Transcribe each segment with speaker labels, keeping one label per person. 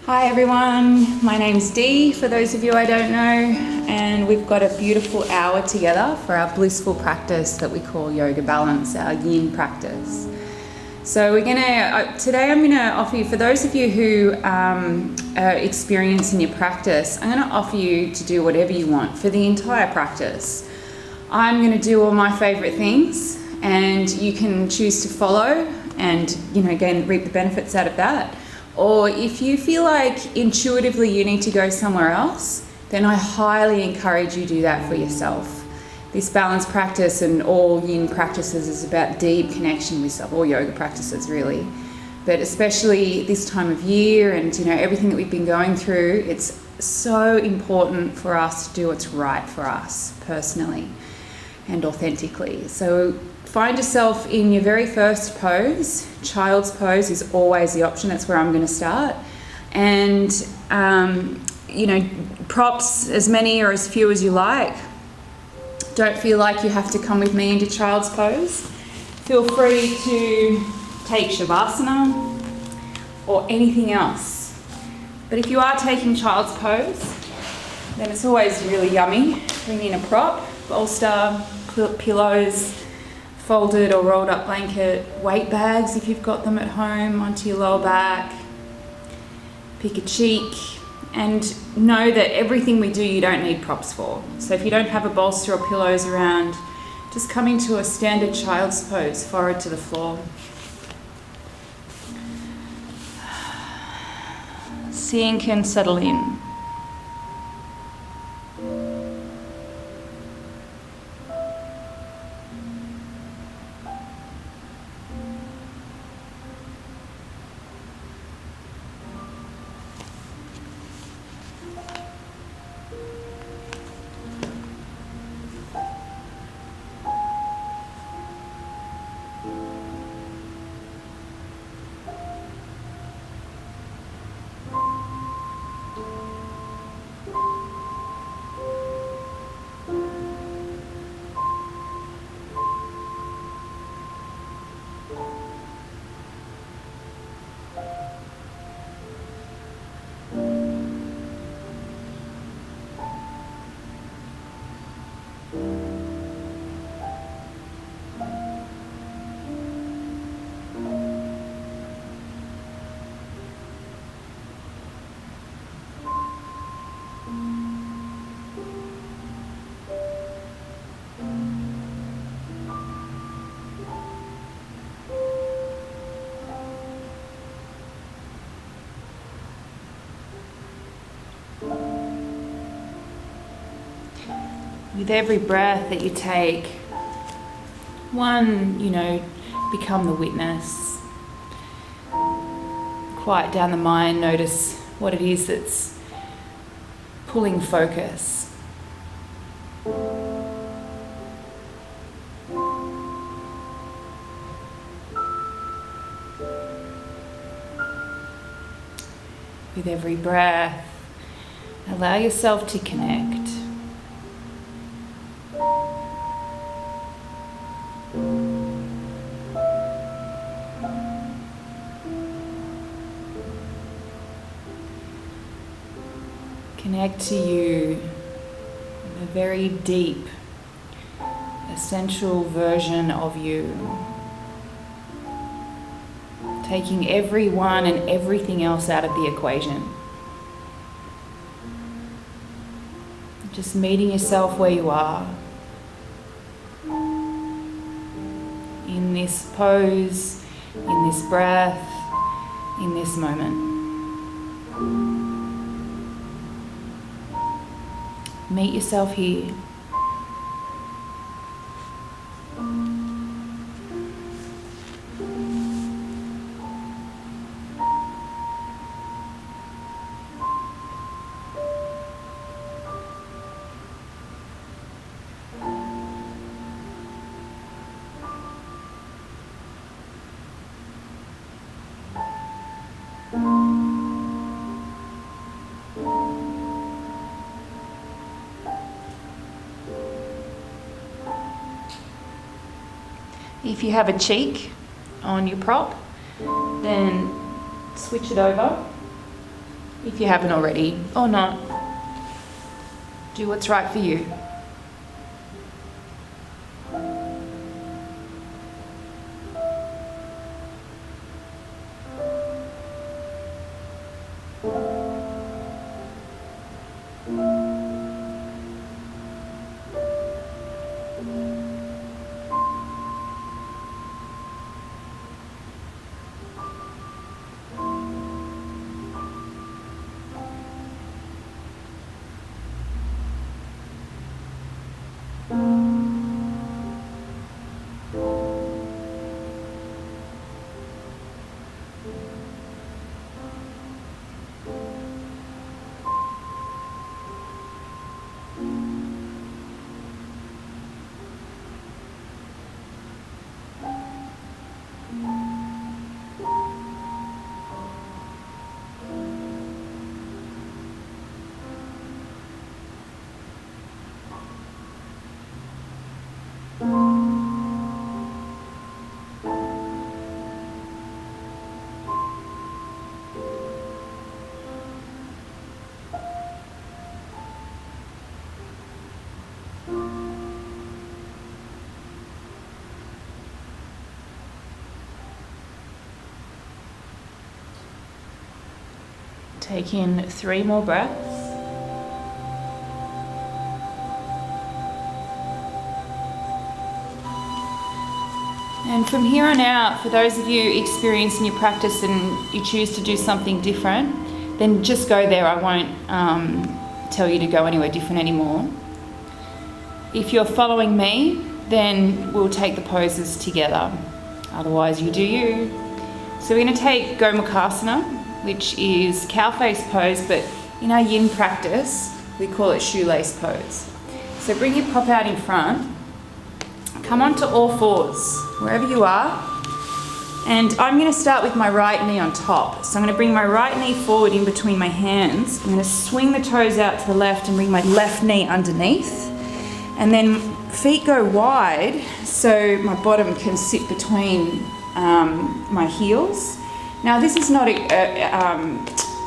Speaker 1: Hi everyone, my name's Dee, for those of you I don't know, and we've got a beautiful hour together for our blissful practice that we call Yoga Balance, our Yin practice. So today I'm gonna offer you, for those of you who are experiencing your practice, I'm gonna offer you to do whatever you want for the entire practice. I'm gonna do all my favorite things, and you can choose to follow and, again, reap the benefits out of that. Or if you feel like intuitively you need to go somewhere else, then I highly encourage you to do that for yourself. This balance practice and all Yin practices is about deep connection with self, all yoga practices really. But especially this time of year and everything that we've been going through, it's so important for us to do what's right for us personally and authentically. So find yourself in your very first pose. Child's pose is always the option. That's where I'm going to start. And, props, as many or as few as you like. Don't feel like you have to come with me into child's pose. Feel free to take Shavasana or anything else. But if you are taking child's pose, then it's always really yummy. Bring in a prop, bolster, pillows, folded or rolled up blanket, weight bags if you've got them at home onto your lower back. Pick a cheek and know that everything we do you don't need props for. So if you don't have a bolster or pillows around, just come into a standard child's pose, forward to the floor. Sink and settle in. With every breath that you take, become the witness. Quiet down the mind, notice what it is that's pulling focus. With every breath, allow yourself to connect. Connect to you, the very deep, essential version of you. Taking everyone and everything else out of the equation. Just meeting yourself where you are. In this pose, in this breath, in this moment. Meet yourself here. If you have a cheek on your prop, then switch it over. if you haven't already, or not. Do what's right for you. Take in 3 more breaths. And from here on out, for those of you experiencing your practice and you choose to do something different, then just go there. I won't tell you to go anywhere different anymore. If you're following me, then we'll take the poses together. Otherwise, you do you. So we're going to take Gomukhasana, which is cow face pose, but in our yin practice, we call it shoelace pose. So bring your prop out in front, come onto all fours, wherever you are, and I'm going to start with my right knee on top. So I'm going to bring my right knee forward in between my hands, I'm going to swing the toes out to the left and bring my left knee underneath, and then feet go wide so my bottom can sit between my heels. Now this is not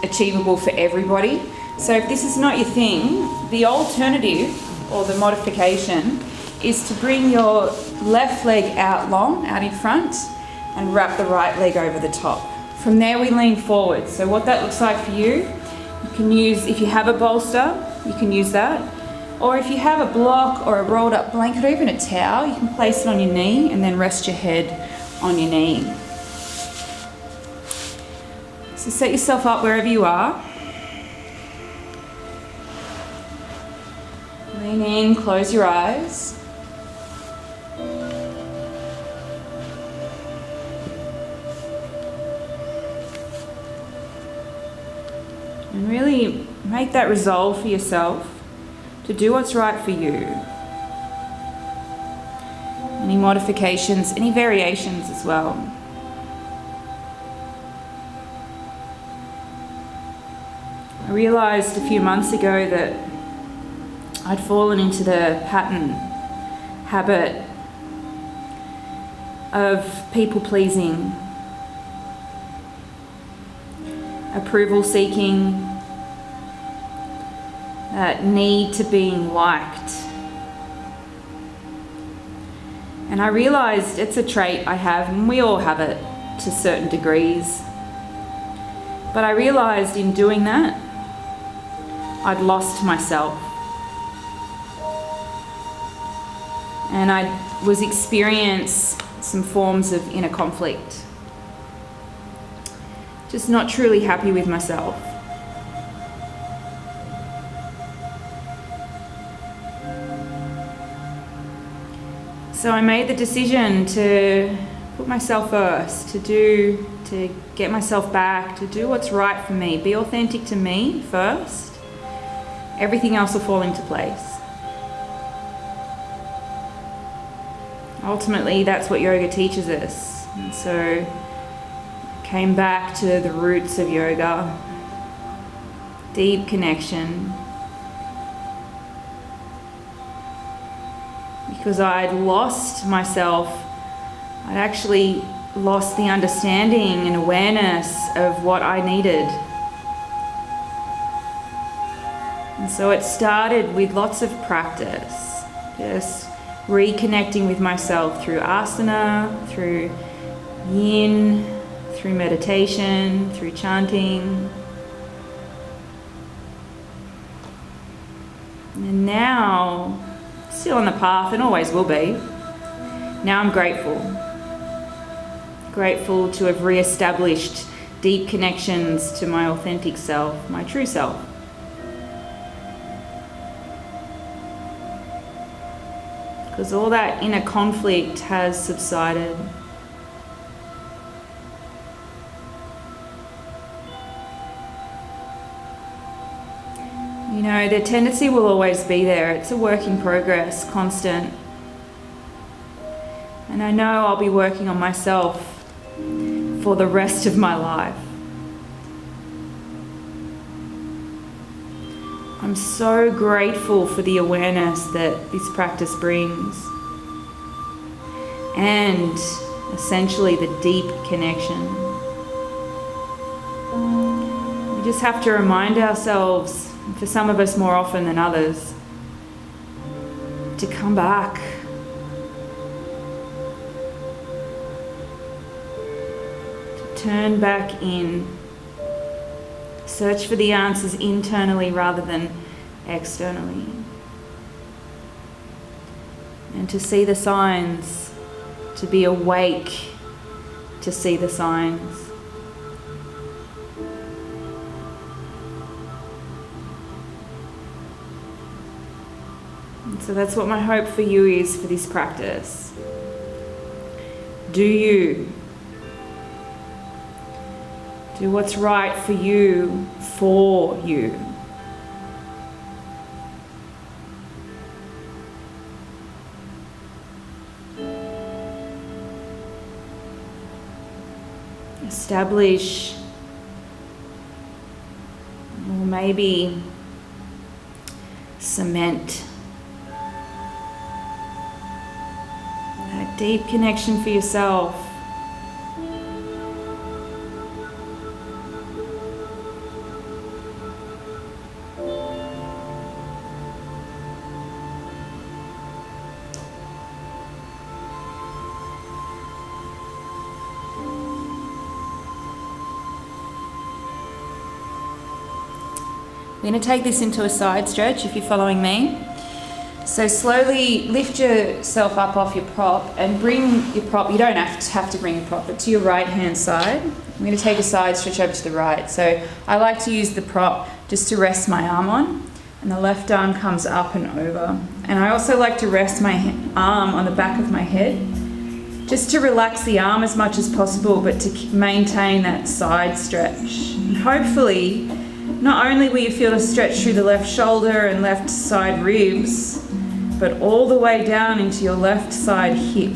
Speaker 1: achievable for everybody, so if this is not your thing, the alternative or the modification is to bring your left leg out long, out in front, and wrap the right leg over the top. From there we lean forward. So what that looks like for you, you can use, if you have a bolster, you can use that, or if you have a block or a rolled up blanket or even a towel, you can place it on your knee and then rest your head on your knee. So set yourself up wherever you are. Lean in, close your eyes. And really make that resolve for yourself to do what's right for you. Any modifications, any variations as well. I realised a few months ago that I'd fallen into the habit of people pleasing, approval seeking, that need to being liked. And I realised it's a trait I have, and we all have it to certain degrees. But I realised in doing that, I'd lost myself. And I was experiencing some forms of inner conflict. Just not truly happy with myself. So I made the decision to put myself first, to get myself back, to do what's right for me, be authentic to me first. Everything else will fall into place. Ultimately, that's what yoga teaches us. And so I came back to the roots of yoga, deep connection, because I'd lost myself. I'd actually lost the understanding and awareness of what I needed. So it started with lots of practice, just reconnecting with myself through asana, through yin, through meditation, through chanting. And now, still on the path and always will be, now I'm grateful. Grateful to have re-established deep connections to my authentic self, my true self. Because all that inner conflict has subsided. You know, the tendency will always be there. It's a work in progress, constant. And I know I'll be working on myself for the rest of my life. I'm so grateful for the awareness that this practice brings. And essentially the deep connection. We just have to remind ourselves, for some of us more often than others, to come back. To turn back in. Search for the answers internally rather than externally. And to see the signs, to be awake to see the signs. So that's what my hope for you is for this practice. Do you. Do what's right for you, for you. Establish, or maybe cement, that deep connection for yourself. We're going to take this into a side stretch if you're following me. So slowly lift yourself up off your prop and bring your prop, you don't have to bring your prop, but to your right hand side. I'm going to take a side stretch over to the right. So I like to use the prop just to rest my arm on, and the left arm comes up and over. And I also like to rest my arm on the back of my head, just to relax the arm as much as possible, but to maintain that side stretch. And hopefully, not only will you feel a stretch through the left shoulder and left side ribs, but all the way down into your left side hip.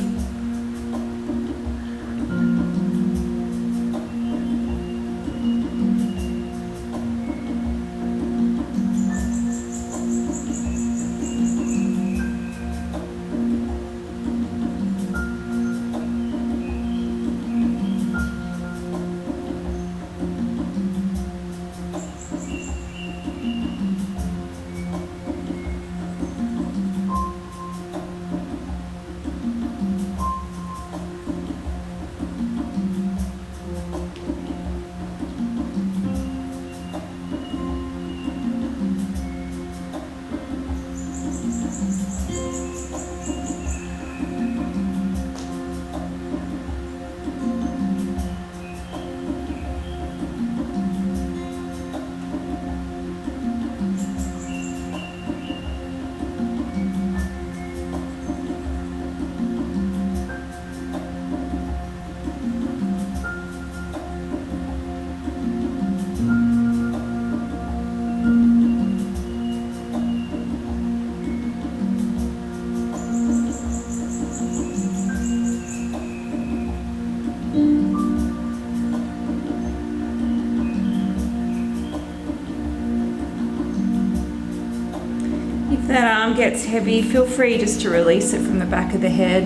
Speaker 1: If that arm gets heavy, feel free just to release it from the back of the head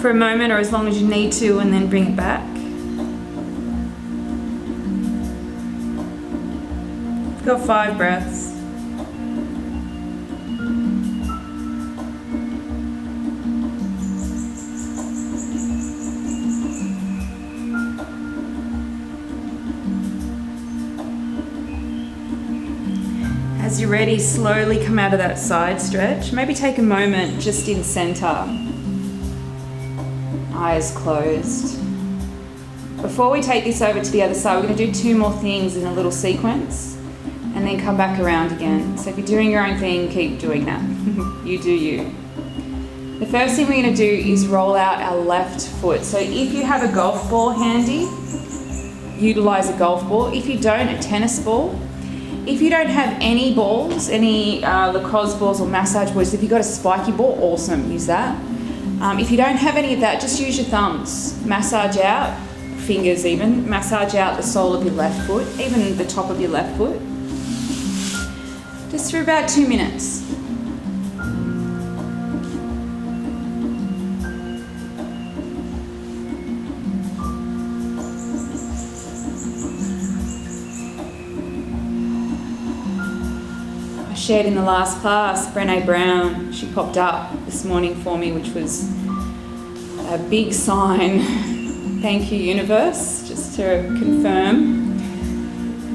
Speaker 1: for a moment or as long as you need to, and then bring it back. Got 5 breaths. As you're ready, slowly come out of that side stretch. Maybe take a moment just in center. Eyes closed. Before we take this over to the other side, we're going to do 2 more things in a little sequence and then come back around again. So if you're doing your own thing, keep doing that. You do you. The first thing we're going to do is roll out our left foot. So if you have a golf ball handy, utilize a golf ball. If you don't, a tennis ball. If you don't have any balls, any lacrosse balls or massage balls, if you've got a spiky ball, awesome, use that. If you don't have any of that, just use your thumbs. Massage out, fingers even, massage out the sole of your left foot, even the top of your left foot. Just for about 2 minutes. Shared in the last class, Brene Brown, she popped up this morning for me, which was a big sign. Thank you, universe, just to confirm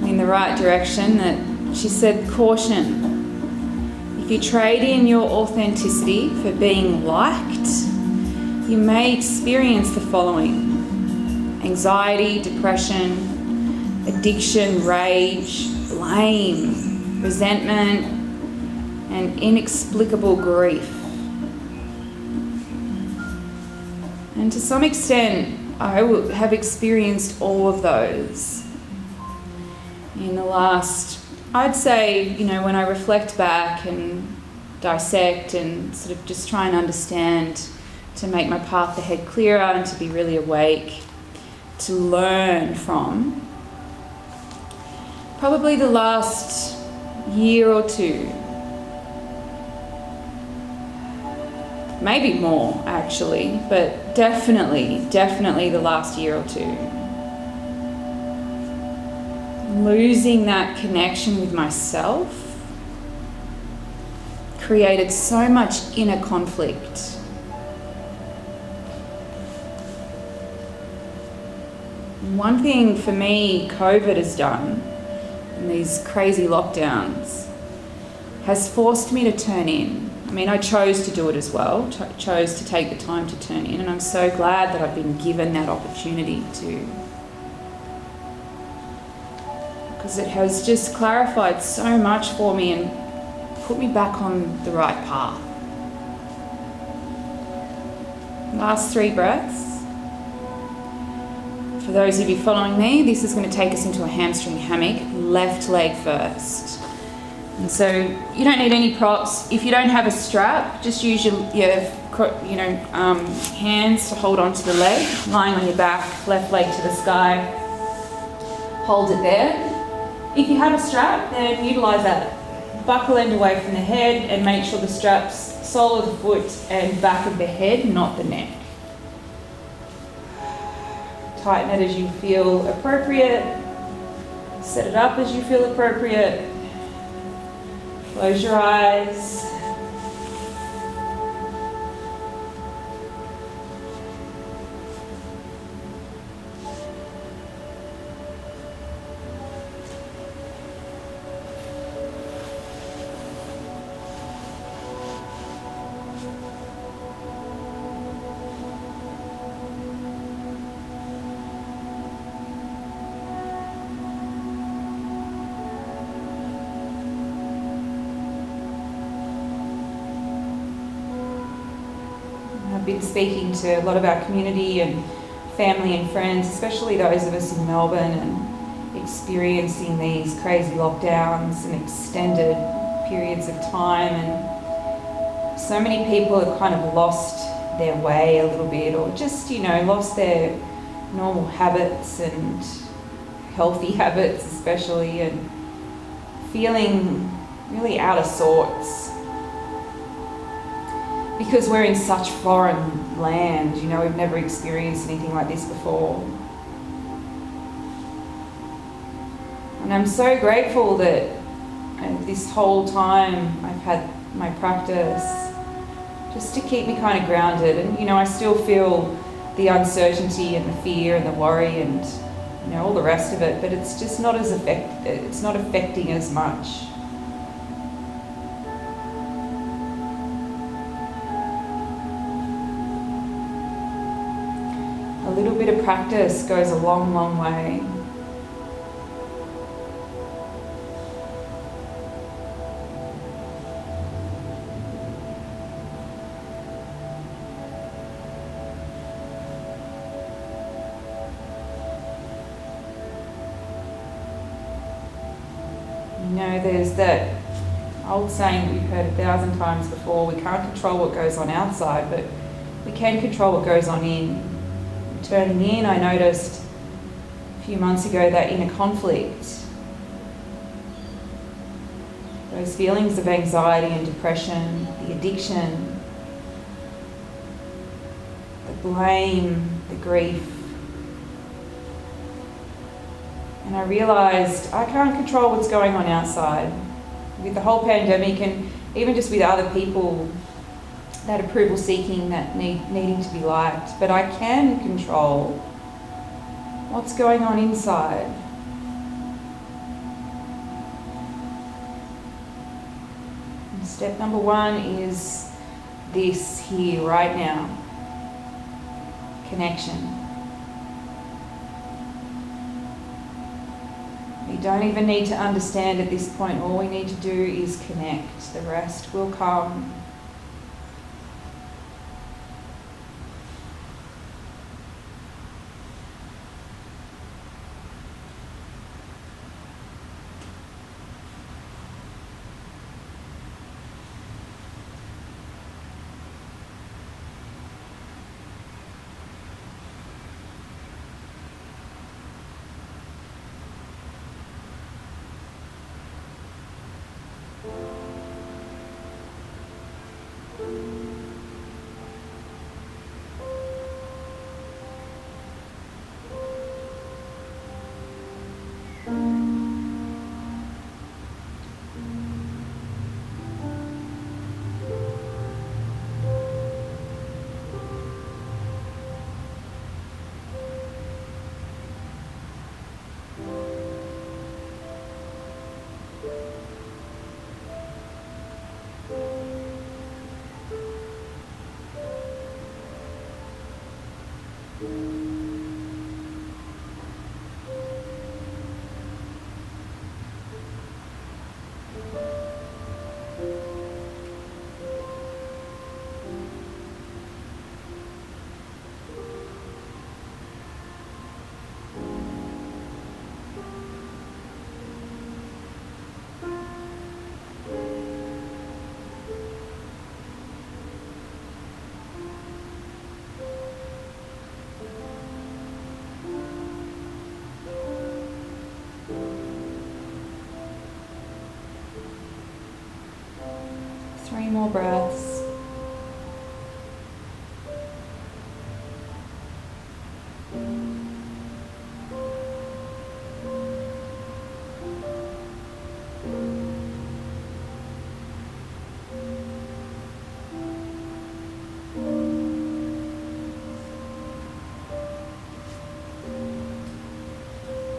Speaker 1: I'm in the right direction. That she said, caution, if you trade in your authenticity for being liked, you may experience the following: anxiety, depression, addiction, rage, blame, resentment, and inexplicable grief. And to some extent, I have experienced all of those in the last, I'd say, when I reflect back and dissect and sort of just try and understand, to make my path ahead clearer and to be really awake, to learn from, probably the last year or 2. Maybe more, actually, but definitely the last year or 2. Losing that connection with myself created so much inner conflict. One thing for me COVID has done, and these crazy lockdowns, has forced me to turn in. I mean, I chose to do it as well, chose to take the time to turn in, and I'm so glad that I've been given that opportunity to. Because it has just clarified so much for me and put me back on the right path. Last 3 breaths. For those of you following me, this is going to take us into a hamstring hammock, left leg first. And so you don't need any props. If you don't have a strap, just use your hands to hold onto the leg, lying on your back, left leg to the sky. Hold it there. If you have a strap, then utilize that. Buckle end away from the head and make sure the strap's sole of the foot and back of the head, not the neck. Tighten it as you feel appropriate. Set it up as you feel appropriate. Close your eyes. I've been speaking to a lot of our community and family and friends, especially those of us in Melbourne, and experiencing these crazy lockdowns and extended periods of time, and so many people have kind of lost their way a little bit, or just, lost their normal habits and healthy habits especially, and feeling really out of sorts. Because we're in such foreign land, we've never experienced anything like this before. And I'm so grateful that this whole time I've had my practice just to keep me kind of grounded. And, I still feel the uncertainty and the fear and the worry and, all the rest of it, but it's just not affecting as much. bit of practice goes a long, long way. You know, there's that old saying that we've heard 1,000 times before: we can't control what goes on outside, but we can control what goes on in. Turning in, I noticed a few months ago that inner conflict, those feelings of anxiety and depression, the addiction, the blame, the grief. And I realised I can't control what's going on outside. With the whole pandemic, and even just with other people, that approval seeking, that needing to be liked, but I can control what's going on inside. And step number one is this here, right now. Connection. We don't even need to understand at this point. All we need to do is connect. The rest will come. Three more breaths.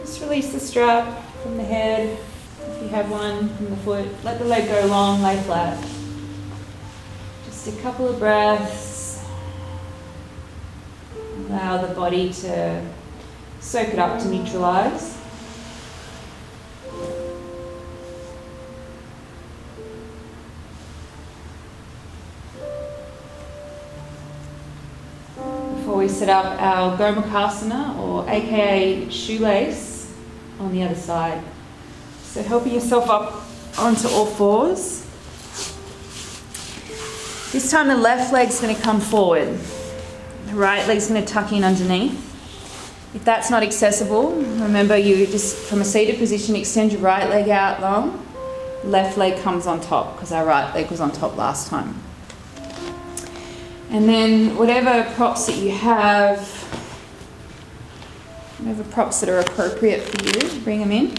Speaker 1: Just release the strap from the head, if you have one, from the foot. Let the leg go long, lay flat. Just a couple of breaths. Allow the body to soak it up to neutralize. Before we set up our Gomukhasana, or aka shoelace, on the other side. So helping yourself up onto all fours. This time the left leg's going to come forward. The right leg's going to tuck in underneath. If that's not accessible, remember you just, from a seated position, extend your right leg out long. Left leg comes on top, because our right leg was on top last time. And then whatever props that you have, whatever props that are appropriate for you, bring them in.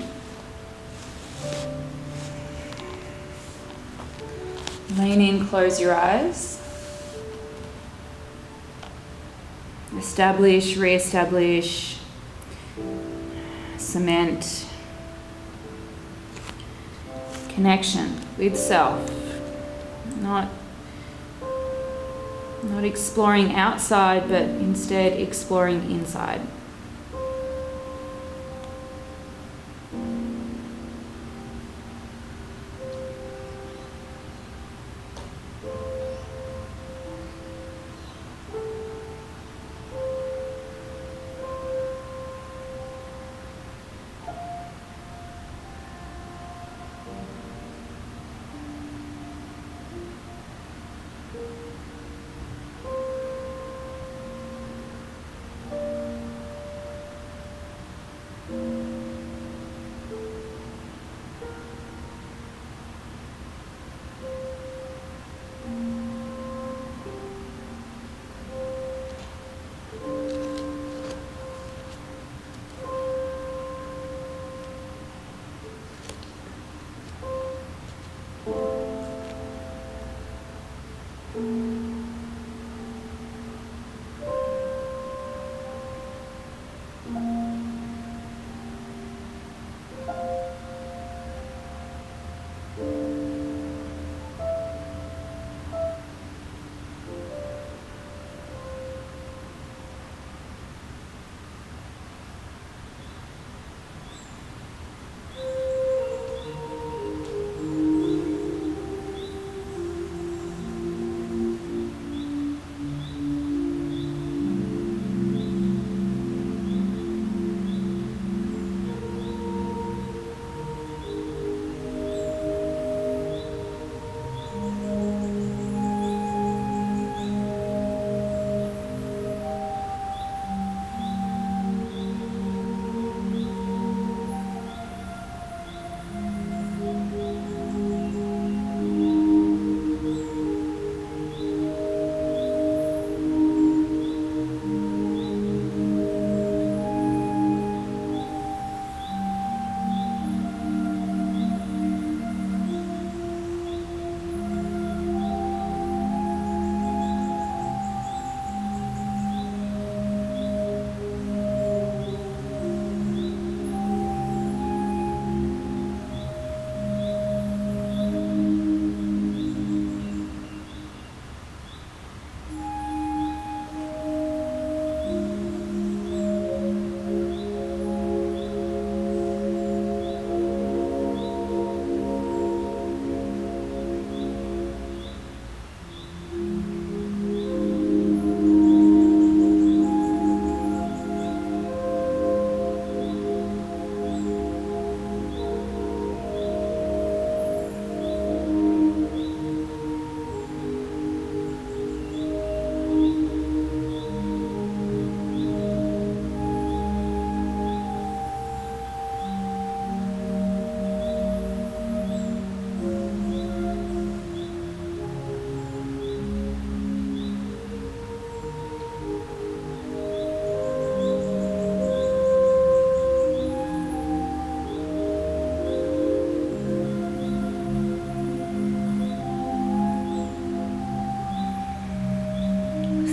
Speaker 1: Lean in, close your eyes. Establish, re-establish, cement. Connection with self. Not Not exploring outside, but instead exploring inside.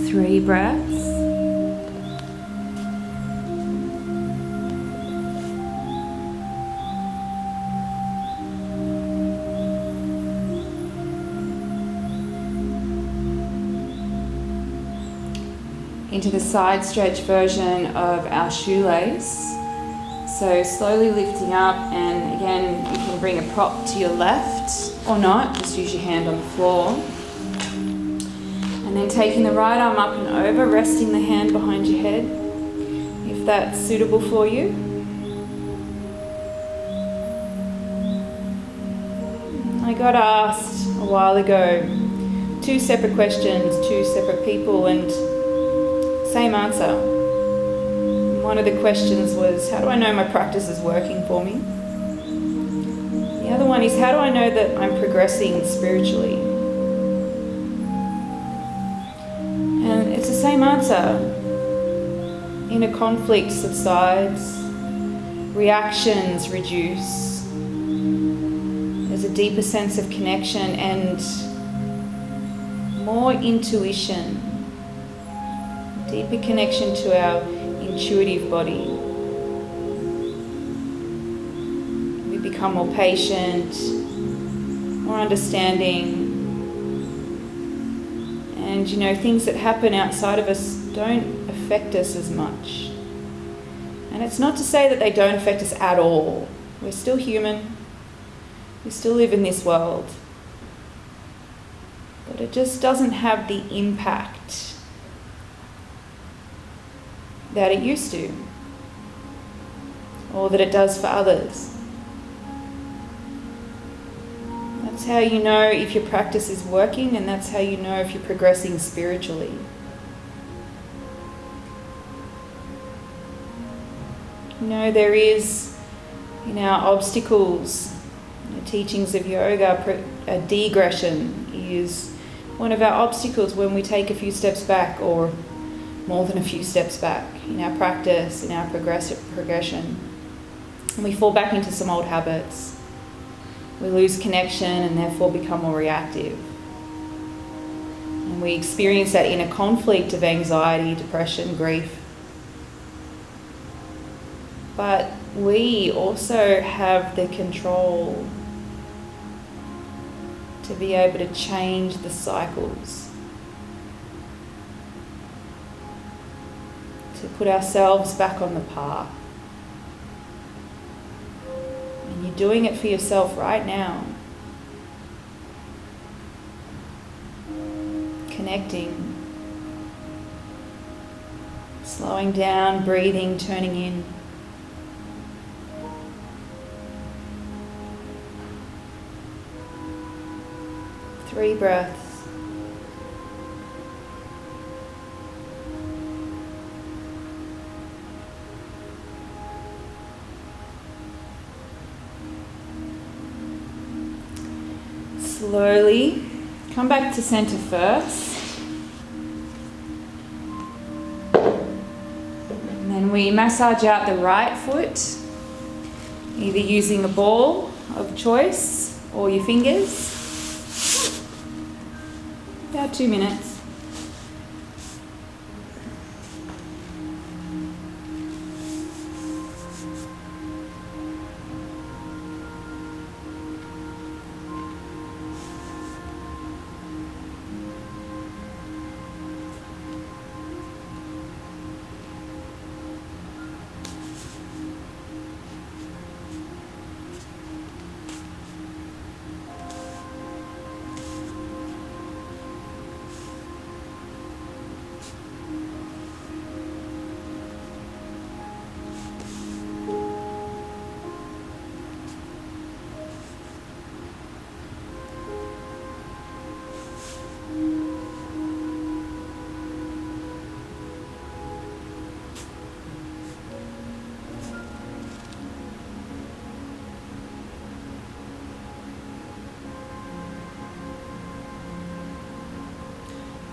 Speaker 1: Three breaths. Into the side stretch version of our shoelace. So slowly lifting up, and again you can bring a prop to your left or not, just use your hand on the floor. And then taking the right arm up and over, resting the hand behind your head, if that's suitable for you. I got asked a while ago, 2 separate questions, 2 separate people, and same answer. One of the questions was, how do I know my practice is working for me? The other one is, how do I know that I'm progressing spiritually? And it's the same answer. Inner conflict subsides, reactions reduce, there's a deeper sense of connection and more intuition, deeper connection to our intuitive body. We become more patient, more understanding, And you know, things that happen outside of us don't affect us as much. And it's not to say that they don't affect us at all. We're still human. We still live in this world. But it just doesn't have the impact that it used to, or that it does for others. That's how you know if your practice is working, and that's how you know if you're progressing spiritually. You know, there is in our obstacles, in the teachings of yoga, a degression is one of our obstacles when we take a few steps back, or more than a few steps back in our practice, in our progression. And we fall back into some old habits. We lose connection and therefore become more reactive. And we experience that inner conflict of anxiety, depression, grief. But we also have the control to be able to change the cycles, to put ourselves back on the path. And you're doing it for yourself right now. Connecting, slowing down, breathing, turning in. Three breaths. Slowly come back to center first. And then we massage out the right foot, either using a ball of choice or your fingers. About 2 minutes.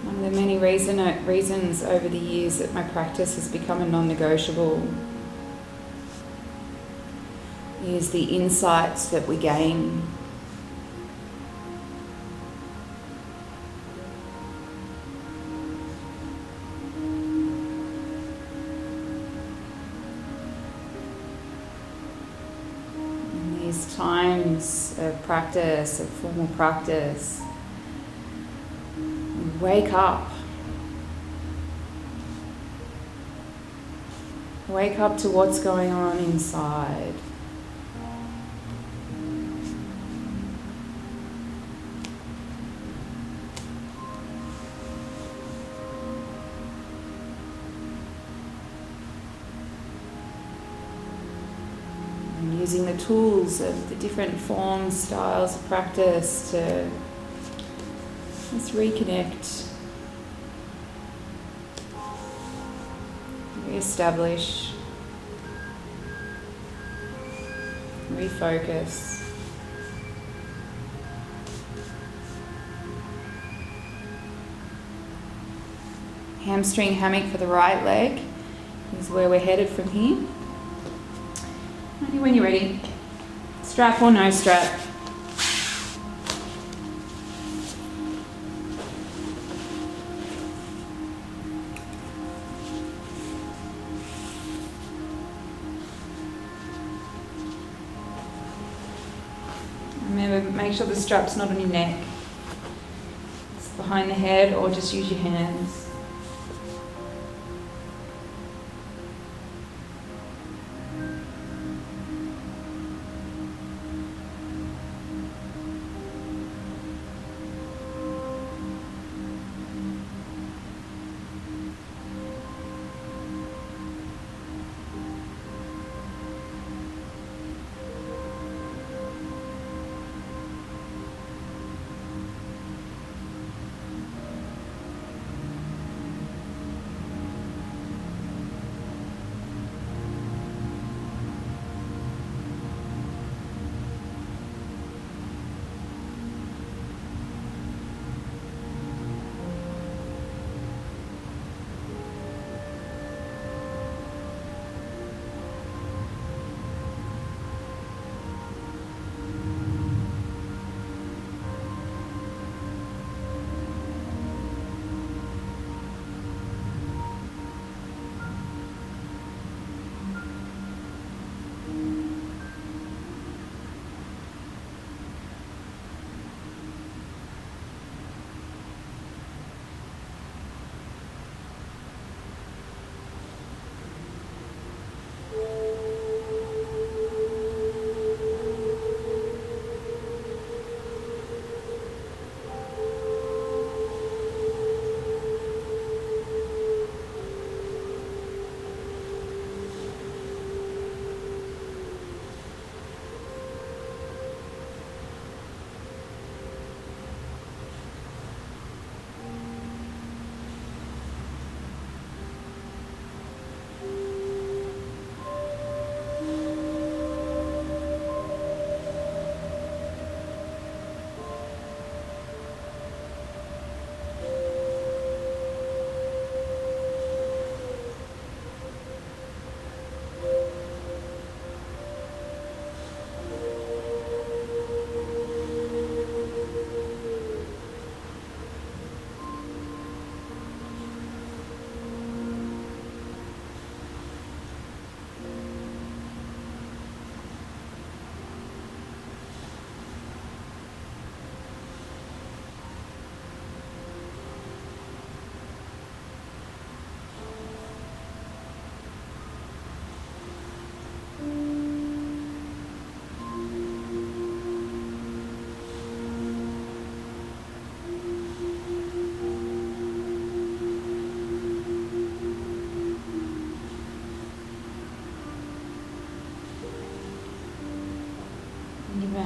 Speaker 1: One of the many reasons over the years that my practice has become a non-negotiable is the insights that we gain. In these times of practice, of formal practice, wake up. Wake up to what's going on inside. And using the tools of the different forms, styles of practice to let's reconnect, re-establish, refocus. Hamstring hammock for the right leg is where we're headed from here. Only when you're ready. Strap or no strap. Remember, make sure the strap's not on your neck. It's behind the head, or just use your hands.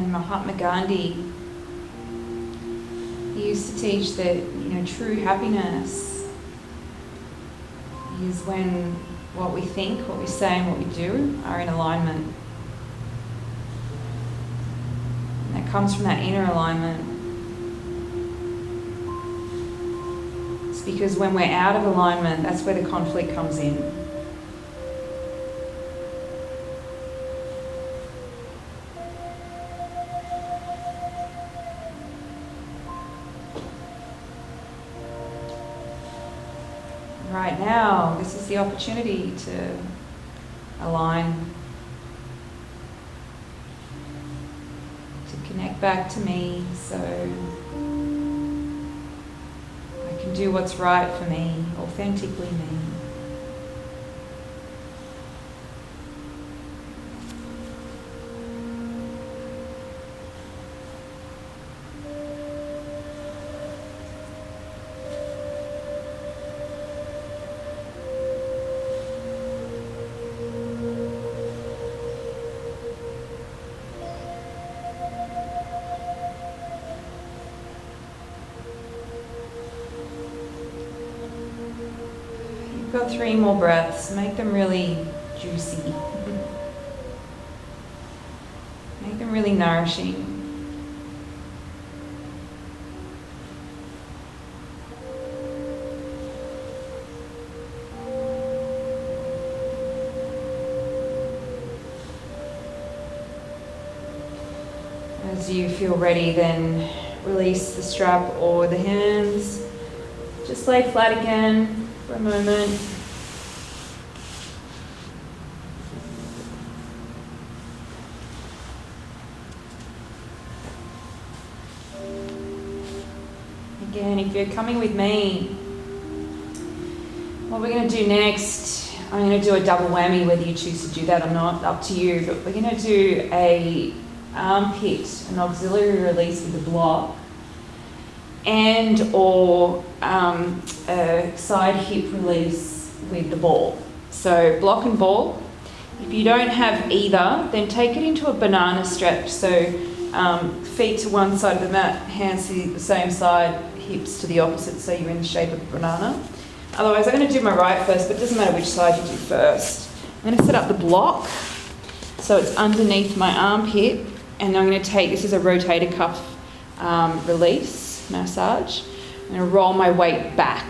Speaker 1: Mahatma Gandhi, he used to teach that, true happiness is when what we think, what we say, and what we do are in alignment. And that comes from that inner alignment. It's because when we're out of alignment, that's where the conflict comes in. Right now, this is the opportunity to align, to connect back to me so I can do what's right for me, authentically me. Got 3 more breaths. Make them really juicy. Make them really nourishing. As you feel ready, then release the strap or the hands. Just lay flat again for a moment. Again, if you're coming with me, what we're going to do next, I'm going to do a double whammy, whether you choose to do that or not, up to you, but we're going to do a armpit, an auxiliary release with the block, and or a side hip release with the ball. So block and ball. If you don't have either, then take it into a banana stretch. So feet to one side of the mat, hands to the same side, hips to the opposite, so you're in the shape of a banana. Otherwise, I'm going to do my right first, but it doesn't matter which side you do first. I'm going to set up the block so it's underneath my armpit, and I'm going to take, this is a rotator cuff release massage. I'm going to roll my weight back.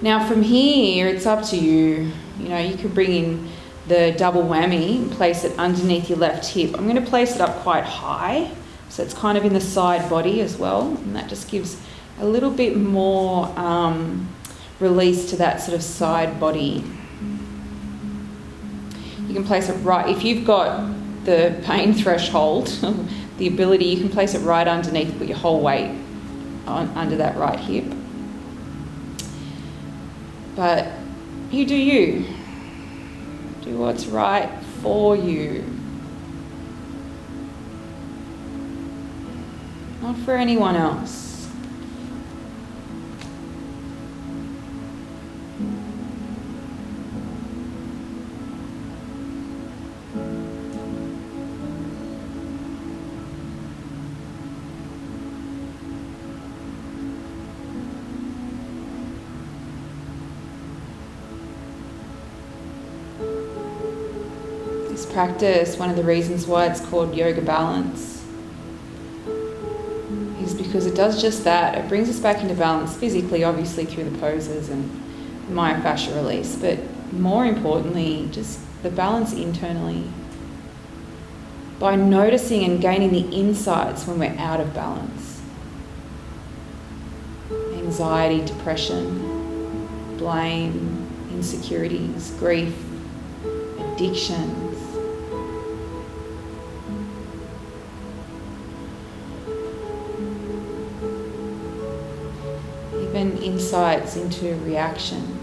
Speaker 1: Now from here, it's up to you. You know, you could bring in the double whammy and place it underneath your left hip. I'm going to place it up quite high, so it's kind of in the side body as well, and that just gives a little bit more release to that sort of side body. You can place it right, if you've got the pain threshold, the ability, you can place it right underneath, put your whole weight under that right hip. But you do you. Do what's right for you. Not for anyone else. Practice, one of the reasons why it's called Yoga Balance is because it does just that. It brings us back into balance physically, obviously through the poses and myofascial release, but more importantly, just the balance internally by noticing and gaining the insights when we're out of balance. Anxiety, depression, blame, insecurities, grief, addictions. Even insights into reactions.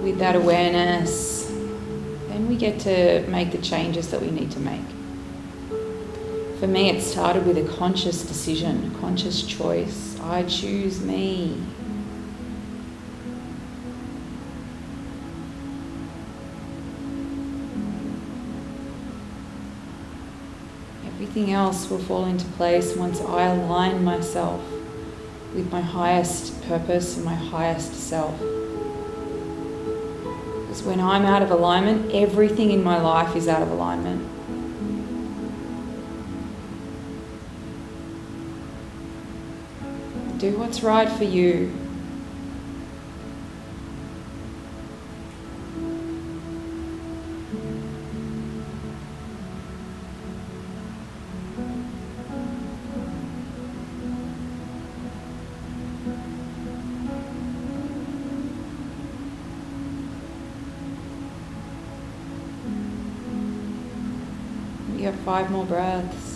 Speaker 1: With that awareness, then we get to make the changes that we need to make. For me, it started with a conscious decision, a conscious choice. I choose me. Everything else will fall into place once I align myself with my highest purpose and my highest self. When I'm out of alignment, everything in my life is out of alignment. Do what's right for you. You have 5 more breaths.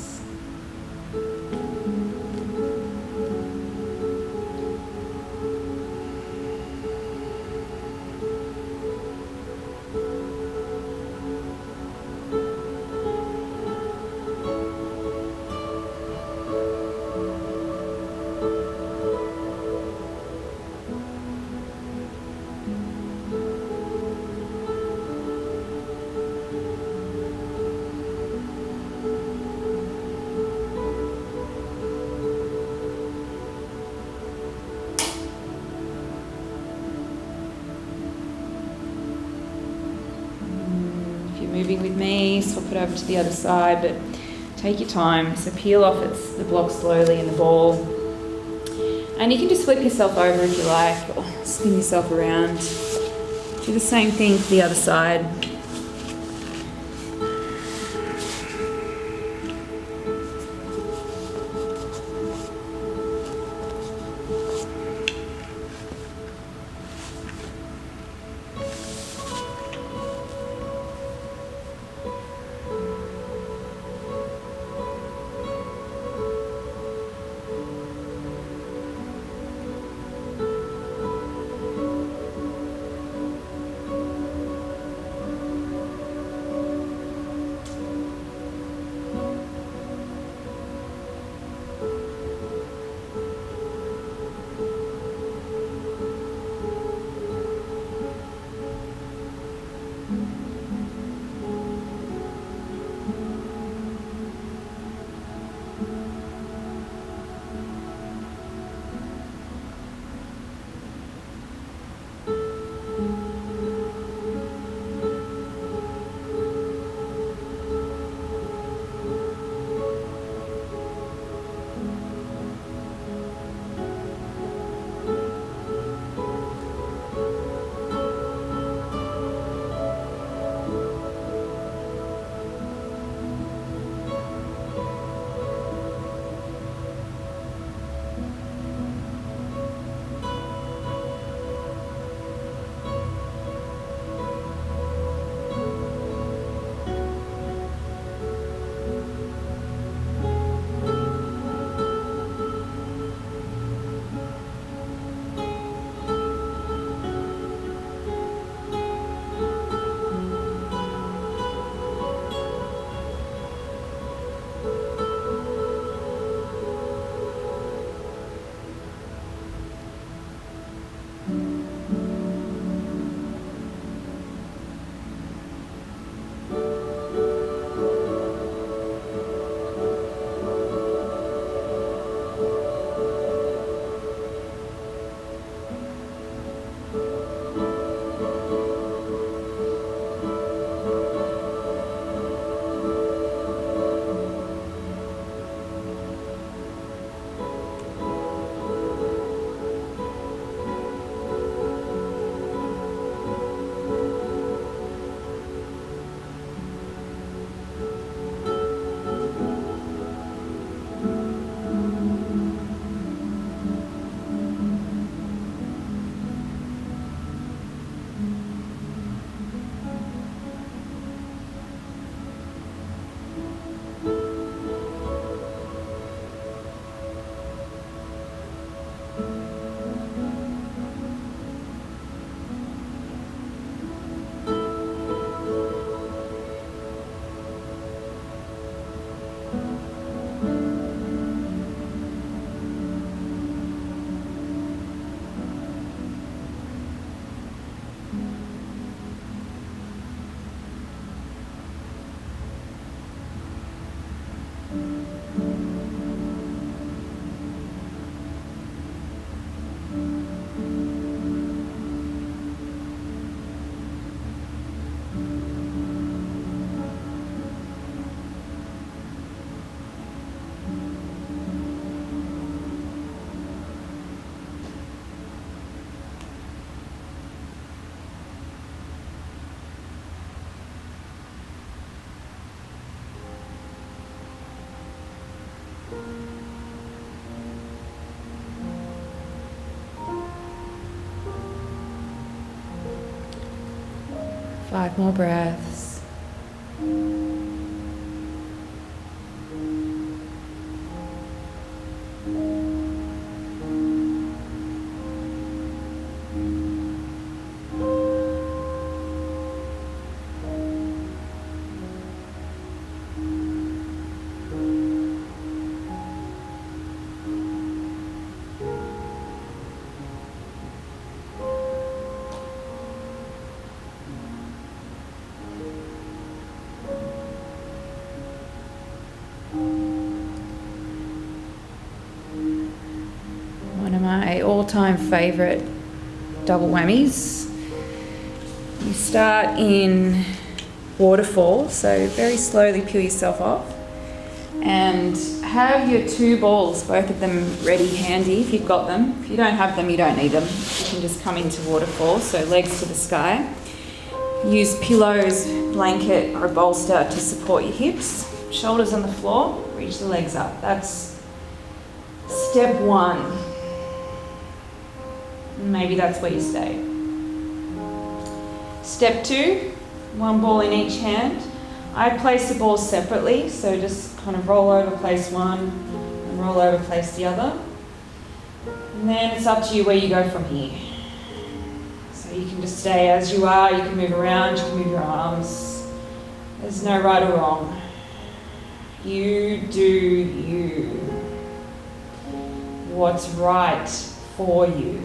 Speaker 1: Moving with me, swap it over to the other side, but take your time. So peel off the block slowly and the ball. And you can just flip yourself over if you like, or spin yourself around. Do the same thing for the other side. Five more breaths. One of my all-time favourite double whammies. You start in waterfall, so very slowly peel yourself off. And have your 2 balls, both of them ready handy if you've got them. If you don't have them, you don't need them. You can just come into waterfall, so legs to the sky. Use pillows, blanket or bolster to support your hips. Shoulders on the floor, reach the legs up. That's step 1. Maybe that's where you stay. Step 2, 1 ball in each hand. I place the balls separately, so just kind of roll over, place one, and roll over, place the other. And then it's up to you where you go from here. So you can just stay as you are, you can move around, you can move your arms. There's no right or wrong. You do you. What's right for you.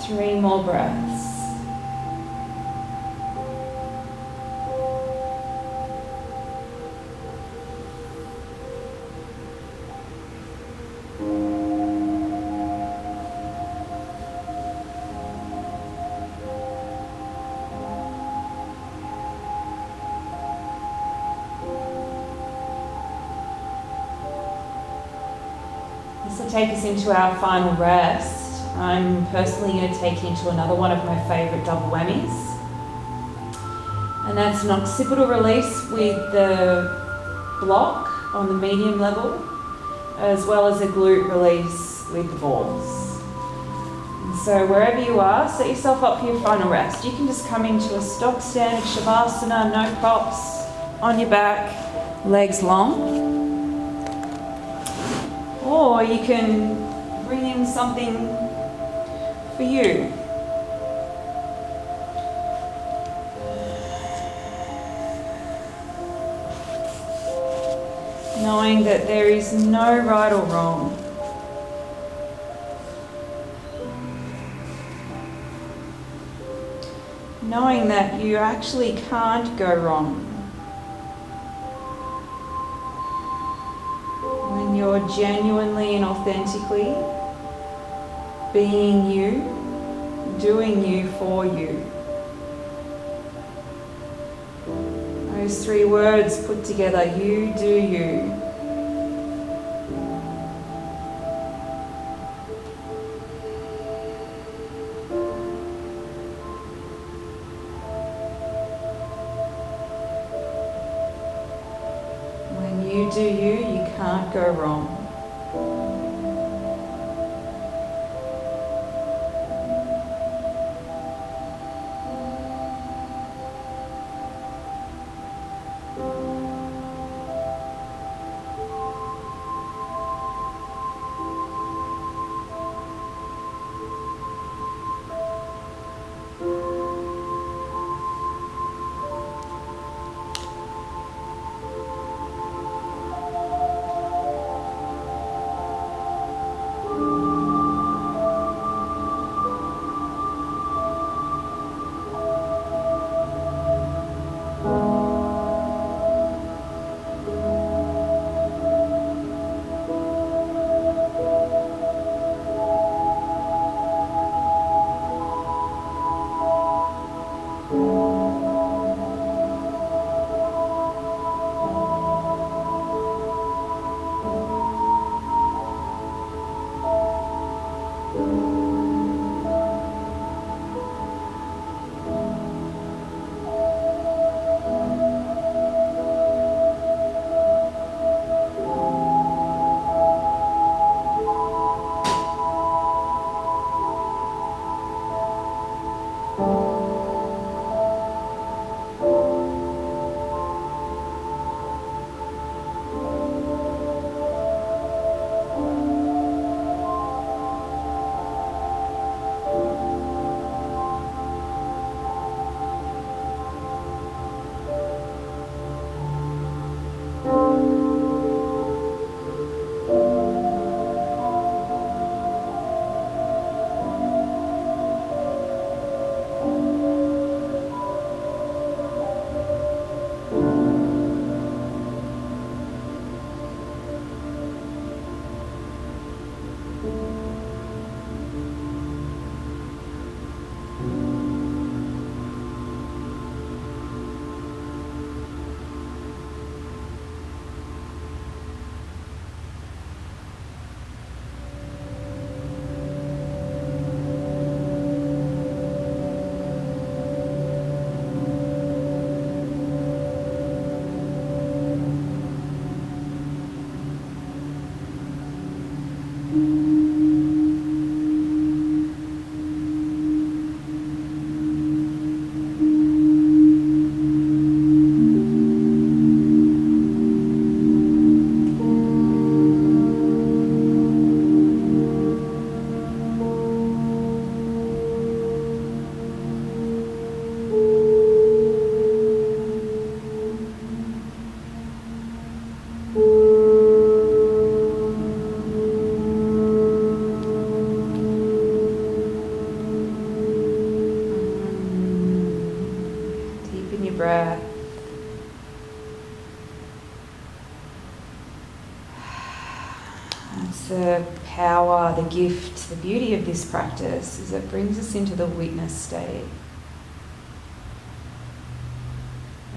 Speaker 1: Three more breaths. to take us into our final rest, I'm personally going to take you into another one of my favourite double whammies. And that's an occipital release with the block on the medium level, as well as a glute release with the balls. And so wherever you are, set yourself up for your final rest. You can just come into a stock standard Shavasana, no props, on your back, legs long. Or you can bring in something for you. Knowing that there is no right or wrong. Knowing that you actually can't go wrong. When you're genuinely and authentically being you, doing you for you. Those three words put together, you do you. When you do you, you can't go wrong. breath. That's the power, the gift, the beauty of this practice is it brings us into the witness state.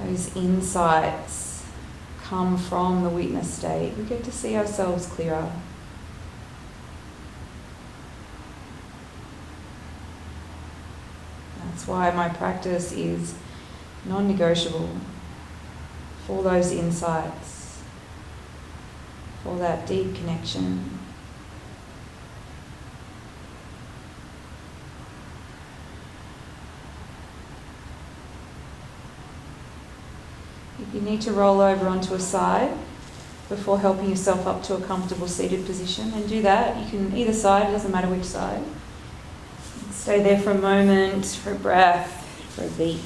Speaker 1: Those insights come from the witness state. We get to see ourselves clearer. That's why my practice is non-negotiable for those insights, for that deep connection. If you need to roll over onto a side before helping yourself up to a comfortable seated position, then do that. You can either side, it doesn't matter which side. Stay there for a moment, for a breath, for a beat,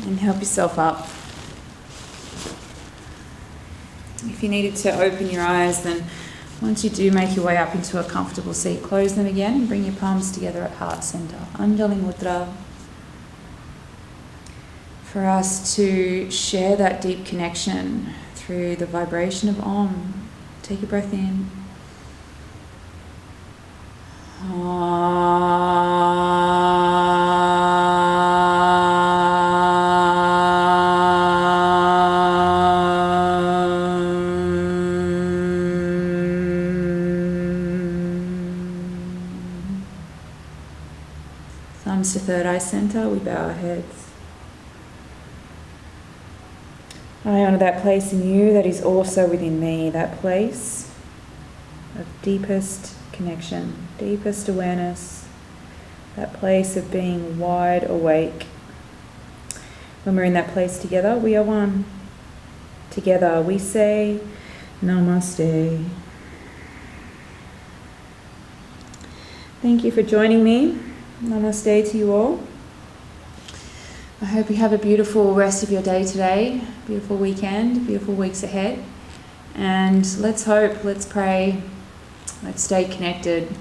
Speaker 1: and help yourself up. If you needed to open your eyes, then once you do make your way up into a comfortable seat, close them again and bring your palms together at heart center. Anjali Mudra. For us to share that deep connection through the vibration of Om. Take a breath in. Thumbs to third eye center, we bow our heads. I honour that place in you that is also within me, that place of deepest connection, deepest awareness, that place of being wide awake. When we're in that place together, we are one. Together we say Namaste. Thank you for joining me. Namaste to you all. I hope you have a beautiful rest of your day today, beautiful weekend, beautiful weeks ahead. And let's hope, let's pray, let's stay connected,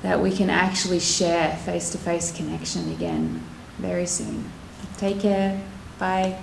Speaker 1: that we can actually share face-to-face connection again very soon. Take care. Bye.